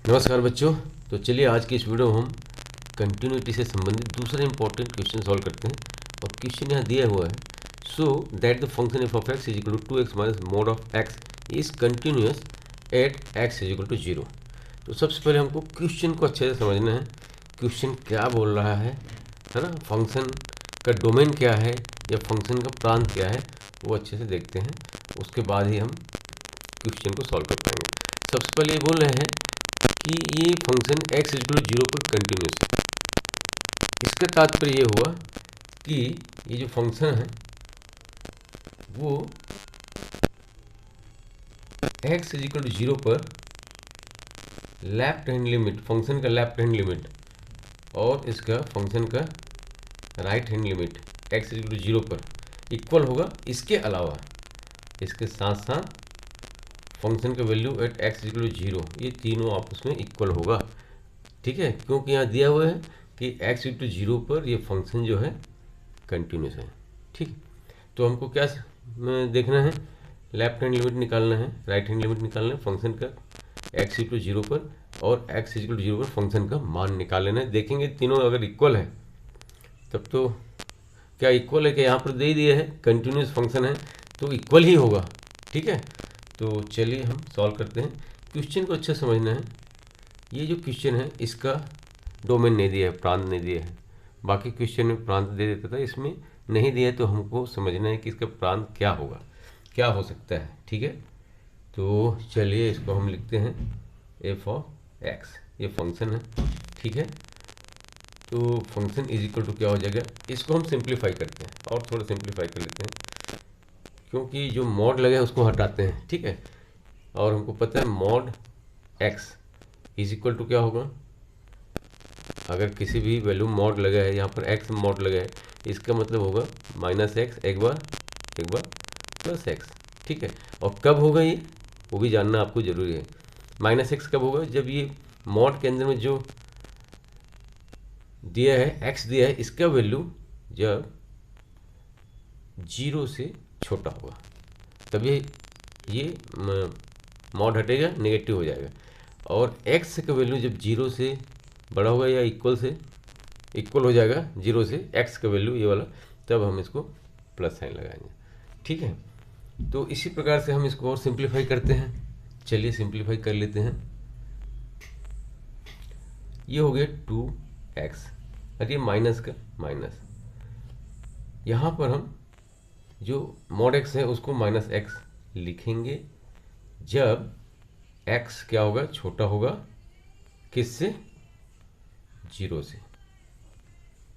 नमस्कार बच्चों। तो चलिए आज की इस वीडियो में हम कंटिन्यूटी से संबंधित दूसरा इंपॉर्टेंट क्वेश्चन सॉल्व करते हैं। और क्वेश्चन यहाँ दिया हुआ है, so that the function f of x is equal to 2x minus mod of x is continuous at x is equal to 0। तो सबसे पहले हमको क्वेश्चन को अच्छे से समझना है, क्वेश्चन क्या बोल रहा है ना, फंक्शन का डोमेन क्या है या फंक्शन का प्रांत क्या है, वो अच्छे से देखते हैं, उसके बाद ही हम क्वेश्चन को सॉल्व कर पाएंगे। सबसे पहले ये बोल रहे हैं कि ये function x is equal to 0 पर कंटिन्यूस है। इसका तात्पर्य ये हुआ कि ये जो फंक्शन है वो x इज इक्वल टू 0 पर लेफ्ट हैंड लिमिट, फंक्शन का लेफ्ट हैंड लिमिट और इसका फंक्शन का right hand limit x is equal to 0 पर इक्वल होगा। इसके अलावा इसके साथ साथ फंक्शन का value at x equal to 0, ये तीनों आपस में इक्वल होगा। ठीक है, क्योंकि यहाँ दिया हुआ है कि x इक्वल टू 0 पर ये फंक्शन जो है कंटिन्यूस है। ठीक, तो हमको क्या देखना है, लेफ्ट हैंड लिमिट निकालना है, राइट हैंड लिमिट निकालना है फंक्शन का x इक्वल टू 0 पर और x इक्वल टू 0 पर फंक्शन का मान निकाल लेना है। देखेंगे तीनों अगर इक्वल है तब तो क्या इक्वल है कि यहाँ पर दे ही दिया है कंटिन्यूस फंक्शन है तो इक्वल ही होगा। ठीक है, तो चलिए हम सॉल्व करते हैं। क्वेश्चन को अच्छा समझना है। ये जो क्वेश्चन है इसका डोमेन नहीं दिया है, प्रांत नहीं दिया है। बाकी क्वेश्चन में प्रांत दे देता था, इसमें नहीं दिया है, तो हमको समझना है कि इसका प्रांत क्या होगा, क्या हो सकता है। ठीक है, तो चलिए इसको हम लिखते हैं एफ ऑफ एक्स, ये फंक्शन है। ठीक है, तो फंक्शन इज इक्वल टू क्या हो जाएगा, इसको हम सिंप्लीफाई करते हैं और थोड़ा सिंप्लीफाई कर लेते हैं क्योंकि जो मॉड लगे हैं उसको हटाते हैं। ठीक है, और हमको पता है mod x is equal to क्या होगा, अगर किसी भी वैल्यू मॉड लगा है, यहाँ पर एक्स मॉड लगा है, इसका मतलब होगा माइनस एक्स एक बार प्लस एक्स। ठीक है, और कब होगा ये वो भी जानना आपको जरूरी है। माइनस एक्स कब होगा, जब ये मॉड के अंदर में जो दिया है एक्स दिया है, इसका वैल्यू जब 0 से छोटा होगा तभी ये मॉड हटेगा, नेगेटिव हो जाएगा। और x का वैल्यू जब 0 से बड़ा होगा या इक्वल हो जाएगा 0 से x का वैल्यू ये वाला, तब हम इसको प्लस साइन लगाएंगे। ठीक है, तो इसी प्रकार से हम इसको और सिंप्लीफाई करते हैं। चलिए सिंप्लीफाई कर लेते हैं। ये हो गया 2x और ये माइनस का माइनस, यहाँ पर हम जो मॉड x है उसको माइनस एक्स लिखेंगे जब x क्या होगा, छोटा होगा किससे, 0 से।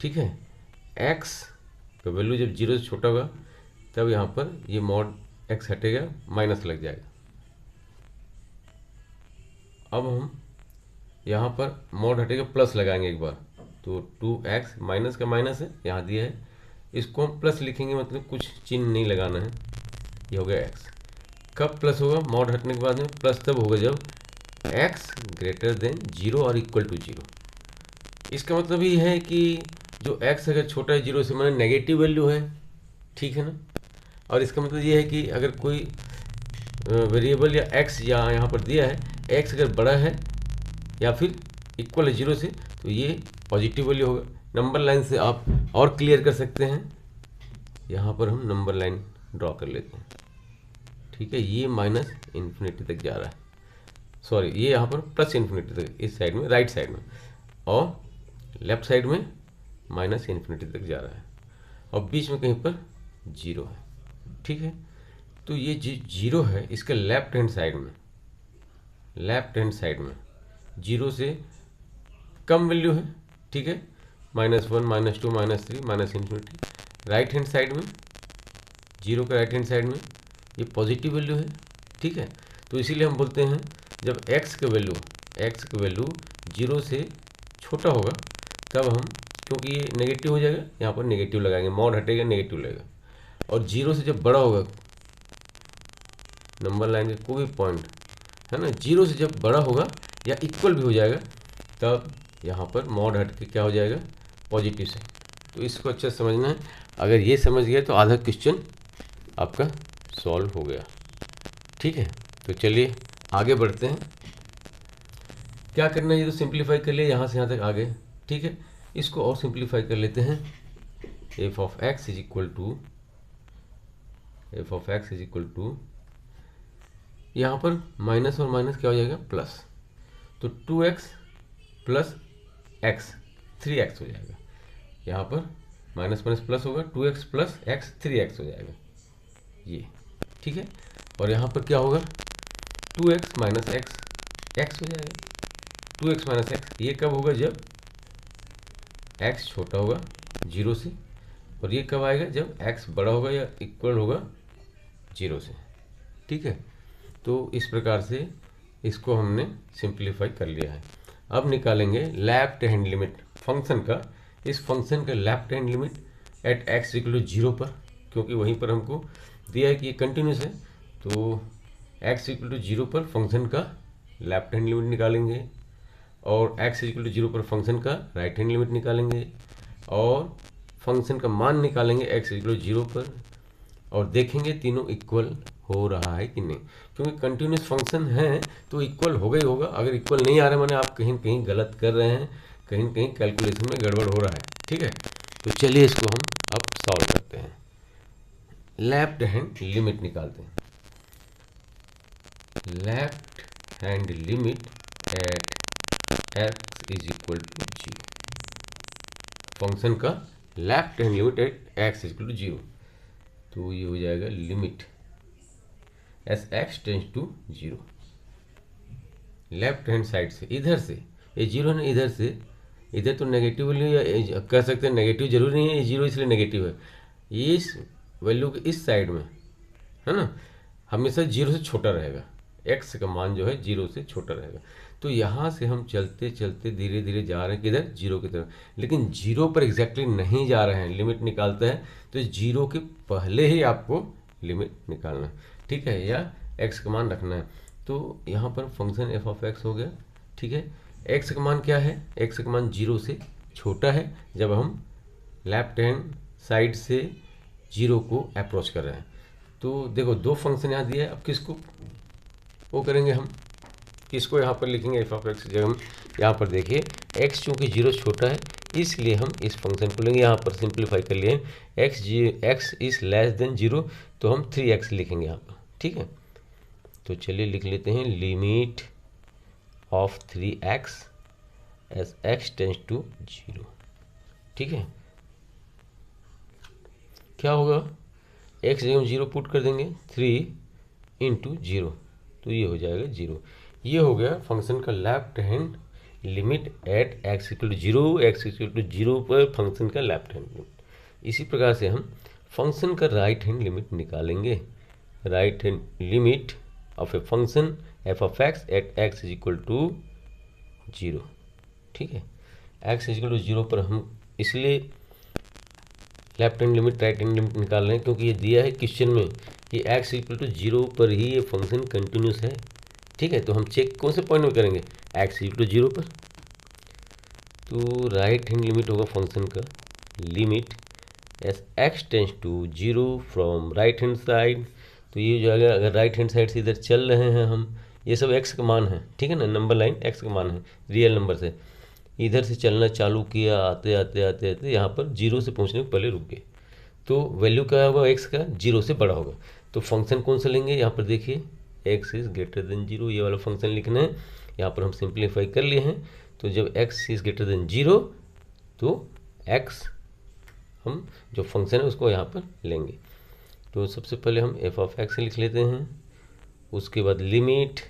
ठीक है, x का वैल्यू जब 0 से छोटा होगा तब यहाँ पर ये मॉड x हटेगा, माइनस लग जाएगा। अब हम यहाँ पर मॉड हटेगा, प्लस लगाएंगे एक बार, तो 2x माइनस का माइनस है, यहाँ दिया है, इसको हम प्लस लिखेंगे, मतलब कुछ चिन्ह नहीं लगाना है। ये हो गया x। कब प्लस होगा, मॉड हटने के बाद में प्लस तब होगा जब x ग्रेटर देन 0 और इक्वल टू 0। इसका मतलब ये है कि जो x अगर छोटा है 0 से, मतलब नेगेटिव वैल्यू है। ठीक है ना, और इसका मतलब ये है कि अगर कोई वेरिएबल या x यहाँ पर दिया है, x अगर बड़ा है या फिर इक्वल है 0 से, तो ये पॉजिटिव वैल्यू होगा। नंबर लाइन से आप और क्लियर कर सकते हैं, यहाँ पर हम नंबर लाइन ड्रॉ कर लेते हैं। ठीक है, ये माइनस इन्फिनिटी तक जा रहा है, सॉरी ये यहाँ पर प्लस इन्फिनिटी तक, इस साइड में राइट साइड में, और लेफ्ट साइड में माइनस इन्फिनिटी तक जा रहा है, और बीच में कहीं पर 0 है। ठीक है, तो ये जो 0 है इसके लेफ्ट हैंड साइड में 0 से कम वैल्यू है। ठीक है, -1 -2 -3 minus infinity. Right hand side में 0 के राइट हैंड साइड में ये पॉजिटिव वैल्यू है। ठीक है, तो इसीलिए हम बोलते हैं जब x का वैल्यू 0 से छोटा होगा तब हम, क्योंकि ये नेगेटिव हो जाएगा, यहाँ पर नेगेटिव लगाएंगे, मॉड हटेगा नेगेटिव लगेगा। और 0 से जब बड़ा होगा, नंबर लाइन का कोई भी पॉइंट है ना, 0 से जब बड़ा होगा या इक्वल भी हो जाएगा तब यहाँ पर मॉड हट के क्या हो जाएगा, पॉजिटिव साइन। तो इसको अच्छा समझना है। अगर ये समझ गए तो आधा क्वेश्चन आपका सॉल्व हो गया। ठीक है, तो चलिए आगे बढ़ते हैं। क्या करना है, ये तो सिंप्लीफाई कर लिया, यहाँ से यहाँ तक आ गए, ठीक है। इसको और सिंप्लीफाई कर लेते हैं। F of x is equal to यहाँ पर माइनस और माइनस क्या हो जाएगा, प्लस, तो 2x प्लस एक्स 3x हो जाएगा। यहाँ पर माइनस माइनस प्लस होगा, 2x प्लस एक्स 3x हो जाएगा ये, ठीक है। और यहाँ पर क्या होगा, 2x माइनस एक्स एक्स हो जाएगा। 2x माइनस एक्स ये कब होगा, जब x छोटा होगा 0 से, और ये कब आएगा, जब x बड़ा होगा या इक्वल होगा 0 से, ठीक है। तो इस प्रकार से इसको हमने सिंप्लीफाई कर लिया है। अब निकालेंगे लेफ्ट हैंड लिमिट फंक्शन का। इस फंक्शन का left hand limit at x equal to 0 पर, क्योंकि वहीं पर हमको दिया है कि ये कंटिन्यूस है, तो x इक्वल टू 0 पर फंक्शन का लेफ्ट हैंड लिमिट निकालेंगे, और x इक्वल टू 0 पर फंक्शन का राइट हैंड लिमिट निकालेंगे, और फंक्शन का मान निकालेंगे x इक्वल टू 0 पर, और देखेंगे तीनों इक्वल हो रहा है कि नहीं, क्योंकि कंटिन्यूस फंक्शन है तो इक्वल होगा ही होगा। अगर इक्वल नहीं आ रहा है माने आप कहीं कहीं गलत कर रहे हैं, कहीं कहीं कैलकुलेशन में गड़बड़ हो रहा है, ठीक है। तो चलिए इसको हम अब सॉल्व करते हैं। लेफ्ट हैंड लिमिट निकालते हैं। Left hand limit at x is equal to 0, function का left hand limit at x is equal to 0, तो ये हो जाएगा limit as x tends to 0, left hand side से, इधर से ये 0 है, इधर से, इधर तो नेगेटिव वैल्यू कह सकते हैं, नेगेटिव जरूरी नहीं है, ये 0 इसलिए नेगेटिव है, ये इस वैल्यू के इस साइड में है ना, हमेशा 0 से छोटा रहेगा, x का मान जो है 0 से छोटा रहेगा। तो यहाँ से हम चलते चलते धीरे धीरे जा रहे हैं किधर, 0 की तरफ, लेकिन 0 पर एग्जैक्टली नहीं जा रहे हैं। लिमिट निकालते हैं तो 0 के पहले ही आपको लिमिट निकालना है, ठीक है, या x का मान रखना है। तो यहाँ पर फंक्शन एफ ऑफ एक्स हो गया, ठीक है। x का मान क्या है, x का मान 0 से छोटा है जब हम लेफ्ट हैंड साइड से 0 को अप्रोच कर रहे हैं। तो देखो दो फंक्शन यहाँ दिया है, अब किसको वो करेंगे हम, किसको यहाँ पर लिखेंगे, एफ ऑफ एक्स जब हम यहाँ पर देखिए x चूँकि 0 छोटा है इसलिए हम इस फंक्शन को लेंगे, यहाँ पर सिंप्लीफाई कर लिए x इज लेस देन 0, तो हम 3x लिखेंगे यहाँ पर, ठीक है। तो चलिए लिख लेते हैं limit of 3x as x tends to 0, ठीक है। क्या होगा, x जगह हम 0 पुट कर देंगे, 3 इंटू 0, तो ये हो जाएगा 0। ये हो गया फंक्शन का left hand limit at x equal to 0, x equal to 0 पर फंक्शन का लेफ्ट हैंड लिमिट। इसी प्रकार से हम फंक्शन का राइट हैंड लिमिट निकालेंगे। Right hand limit of a function f of x at x is equal to 0, ठीक है। x इज इक्वल टू 0 पर हम इसलिए left hand limit right hand limit निकाल रहे हैं क्योंकि ये दिया है क्वेश्चन में कि x इक्वल टू 0 पर ही ये फंक्शन कंटिन्यूस है, ठीक है। तो हम चेक कौन से पॉइंट में करेंगे, x इक्वल टू 0 पर। तो राइट हैंड लिमिट होगा फंक्शन का limit as x tends to 0 from right hand side. तो ये जो है अगर राइट हैंड साइड से इधर चल रहे हैं हम, ये सब x का मान है, ठीक है ना, नंबर लाइन x का मान है रियल नंबर से, इधर से चलना चालू किया, आते आते आते आते यहाँ पर 0 से पहुँचने के पहले रुक गए, तो वैल्यू क्या होगा x का, 0 से बड़ा होगा। तो फंक्शन कौन सा लेंगे, यहाँ पर देखिए x इज़ ग्रेटर देन 0, ये वाला फंक्शन लिखना है। यहाँ पर हम सिंप्लीफाई कर लिए हैं, तो जब x इज़ ग्रेटर देन 0 तो x हम जो फंक्शन है उसको यहाँ पर लेंगे। तो सबसे पहले हम एफ ऑफ एक्स लिख लेते हैं, उसके बाद limit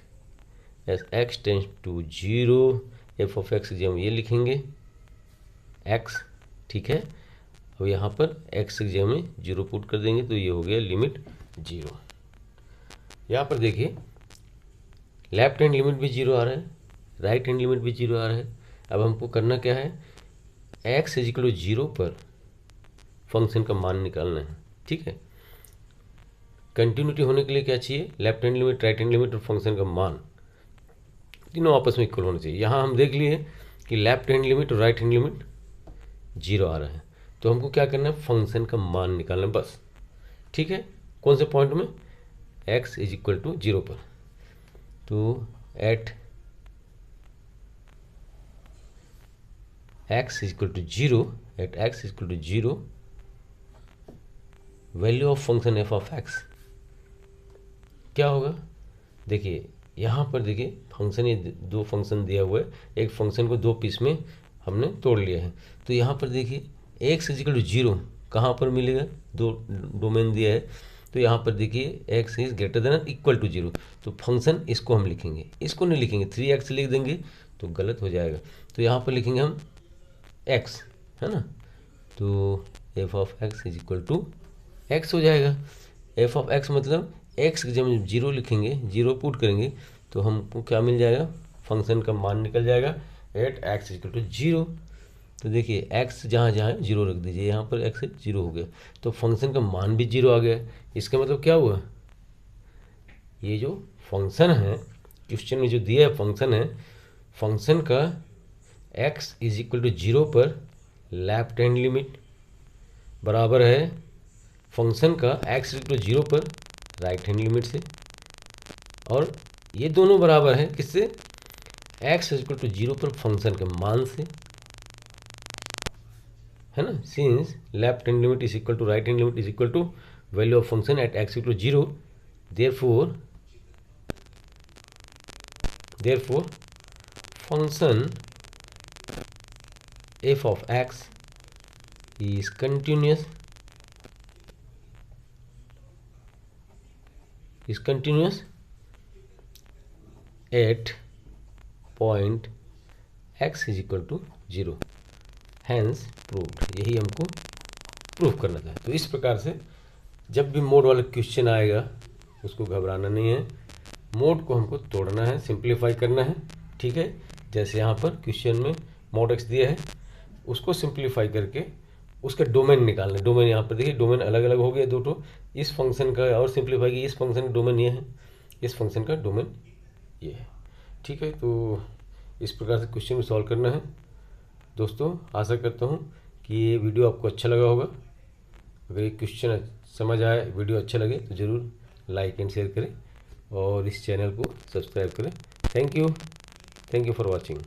as x tends to 0, f of x जो हम ये लिखेंगे x, ठीक है। अब यहाँ पर x की जगह में 0 पुट कर देंगे, तो ये हो गया लिमिट 0। यहाँ पर देखिए लेफ्ट हैंड लिमिट भी 0 आ रहा है, राइट हैंड लिमिट भी 0 आ रहा है। अब हमको करना क्या है, x इज इक्वल टू 0 पर फंक्शन का मान निकालना है, ठीक है। कंटिन्यूटी होने के लिए क्या चाहिए, left hand limit right hand limit और फंक्शन का मान तीनों आपस में इक्वल होना चाहिए। यहाँ हम देख लिए कि लेफ्ट हैंड लिमिट और राइट हैंड लिमिट 0 आ रहा है, तो हमको क्या करना है, फंक्शन का मान निकालना है बस, ठीक है। कौन से पॉइंट में, x इज इक्वल टू 0 पर। तो at x is equal to 0, at x is equal to 0, value of function f of x क्या होगा? देखिए यहाँ पर देखिए फंक्शन, ये दो फंक्शन दिया हुआ है, एक फंक्शन को दो पीस में हमने तोड़ लिया है। तो यहाँ पर देखिए x इज इक्वल टू 0 कहाँ पर मिलेगा? दो डोमेन दिया है, तो यहाँ पर देखिए x is greater than equal to 0, तो फंक्शन इसको हम लिखेंगे, इसको नहीं लिखेंगे, 3x लिख देंगे तो गलत हो जाएगा। तो यहाँ पर लिखेंगे हम x, है ना, तो f of x is equal to x हो जाएगा। एफ ऑफ एक्स मतलब एक्स जब हम 0 लिखेंगे, 0 पुट करेंगे तो हमको क्या मिल जाएगा? फंक्शन का मान निकल जाएगा एट एक्स इक्वल टू 0। तो देखिए एक्स जहाँ जहाँ 0 रख दीजिए, यहाँ पर एक्स 0 हो गया, तो फंक्शन का मान भी 0 आ गया। इसका मतलब क्या हुआ? ये जो फंक्शन है, क्वेश्चन में जो दिया है फंक्शन है, फंक्शन का एक्स इज इक्वल टू 0 पर लेफ्ट हैंड लिमिट बराबर है फंक्शन का एक्स इक्वल टू 0 पर राइट हैंड लिमिट से, और ये दोनों बराबर है किससे? एक्स इक्वल टू 0 पर फंक्शन के मान से, है ना। Since left hand limit is equal to right hand limit is equal to value of function at x equal to 0, therefore function f of x is continuous at point x is equal to 0, hence proved। यही हमको prove करना था। तो इस प्रकार से जब भी मोड वाला क्वेश्चन आएगा उसको घबराना नहीं है, मोड को हमको तोड़ना है, सिंप्लीफाई करना है, ठीक है। जैसे यहाँ पर क्वेश्चन में मोड x दिया है, उसको सिंप्लीफाई करके उसका डोमेन निकालना है। डोमेन यहाँ पर देखिए डोमेन अलग अलग हो गया दो तो, इस फंक्शन का और सिंप्लीफाई की, इस फंक्शन का डोमेन ये है, इस फंक्शन का डोमेन ये है, ठीक है। तो इस प्रकार से क्वेश्चन को सॉल्व करना है दोस्तों। आशा करता हूँ कि ये वीडियो आपको अच्छा लगा होगा। अगर ये क्वेश्चन समझ आए, वीडियो अच्छा लगे तो ज़रूर लाइक एंड शेयर करें और इस चैनल को सब्सक्राइब करें। Thank you for watching.